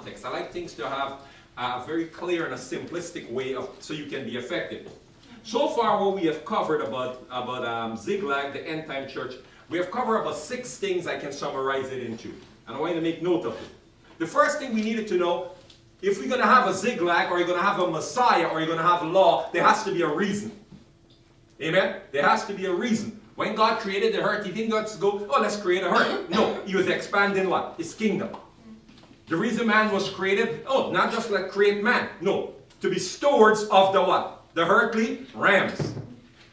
context. I like things to have a very clear and a simplistic way so you can be effective. So far what we have covered about Ziklag, the end time church, we have covered about 6 things I can summarize it into. And I want you to make note of it. The first thing we needed to know, if we're going to have a Ziklag, or you're going to have a Messiah, or you're going to have law, there has to be a reason. Amen? There has to be a reason. When God created the earth, He didn't just go, oh, let's create a earth. No, He was expanding what? His kingdom. The reason man was created, oh, not just like create man. No, to be stewards of the what? The earthly realms.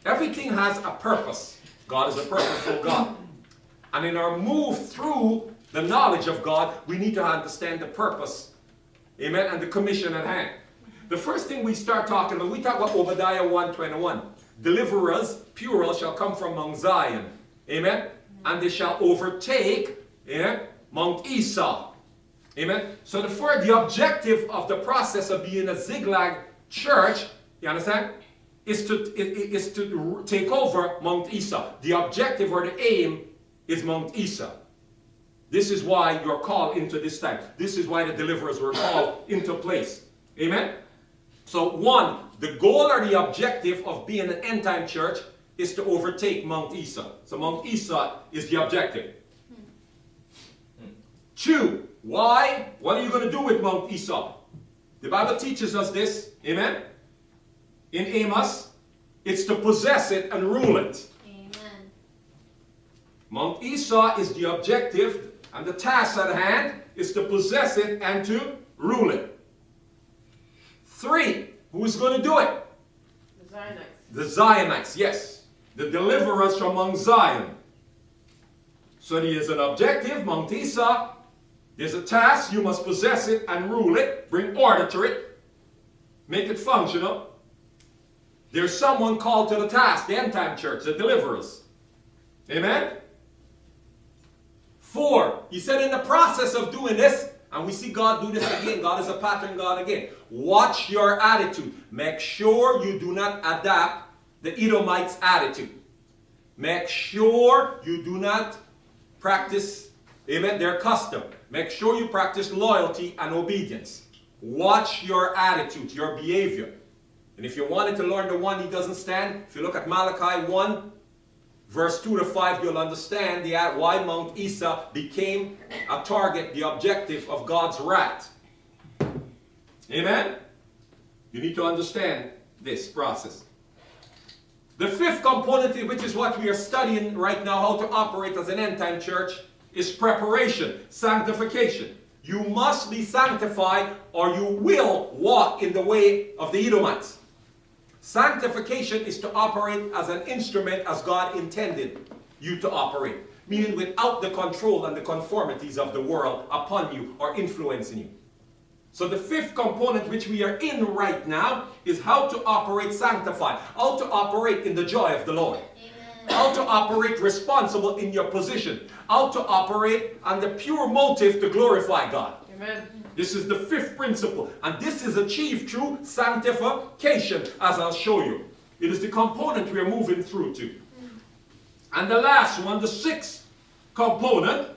Everything has a purpose. God is a purposeful God. And in our move through the knowledge of God, we need to understand the purpose. Amen? And the commission at hand. The first thing we start talking about, we talk about Obadiah 1:21. Deliverers, plural, shall come from Mount Zion. Amen? And they shall overtake Mount Esau. Amen? So the objective of the process of being a Ziklag church, you understand, is to take over Mount Esau. The objective or the aim is Mount Esau. This is why you're called into this time. This is why the deliverers were called into place. Amen? So 1, the goal or the objective of being an end-time church is to overtake Mount Esau. So Mount Esau is the objective. 2, why? What are you going to do with Mount Esau? The Bible teaches us this. Amen? In Amos, it's to possess it and rule it. Amen. Mount Esau is the objective, and the task at hand is to possess it and to rule it. 3, who is going to do it? The Zionites. The Zionites, yes. The deliverers from Mount Zion. So there is an objective, Mount Esau. There's a task, you must possess it and rule it. Bring order to it. Make it functional. There's someone called to the task, the end time church, the deliverers. Amen? 4, he said in the process of doing this, and we see God do this again. God is a pattern God again. Watch your attitude. Make sure you do not adapt the Edomites' attitude. Make sure you do not practice, amen, their custom. Make sure you practice loyalty and obedience. Watch your attitude, your behavior. And if you wanted to learn the one he doesn't stand, if you look at Malachi 1, verse 2 to 5, you'll understand why Mount Esau became a target, the objective of God's wrath. Amen? You need to understand this process. The 5th component, which is what we are studying right now, how to operate as an end-time church, is preparation, sanctification. You must be sanctified or you will walk in the way of the Edomites. Sanctification is to operate as an instrument as God intended you to operate. Meaning without the control and the conformities of the world upon you or influencing you. So the 5th component which we are in right now is how to operate sanctified. How to operate in the joy of the Lord. Amen. How to operate responsible in your position. How to operate on the pure motive to glorify God. Amen. This is the 5th principle. And this is achieved through sanctification, as I'll show you. It is the component we are moving through to. And the last one, the 6th component,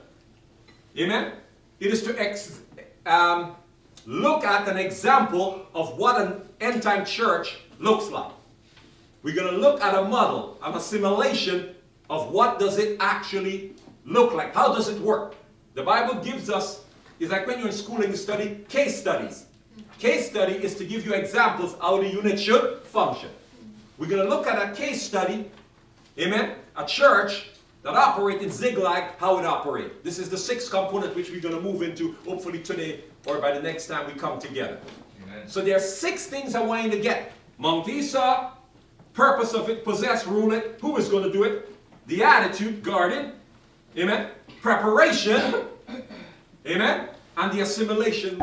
amen, it is to look at an example of what an end-time church looks like. We're going to look at a model, an assimilation of what does it actually look like. How does it work? The Bible gives us, it's like when you're in school and you study case studies. Case study is to give you examples how the unit should function. We're going to look at a case study, amen, a church that operates in Ziklag, how it operates. This is the 6th component which we're going to move into hopefully today or by the next time we come together. Amen. So there are 6 things I want you to get. Mount Esau, purpose of it, possess, rule it, who is going to do it, the attitude, guard it, amen, preparation, amen, and the assimilation.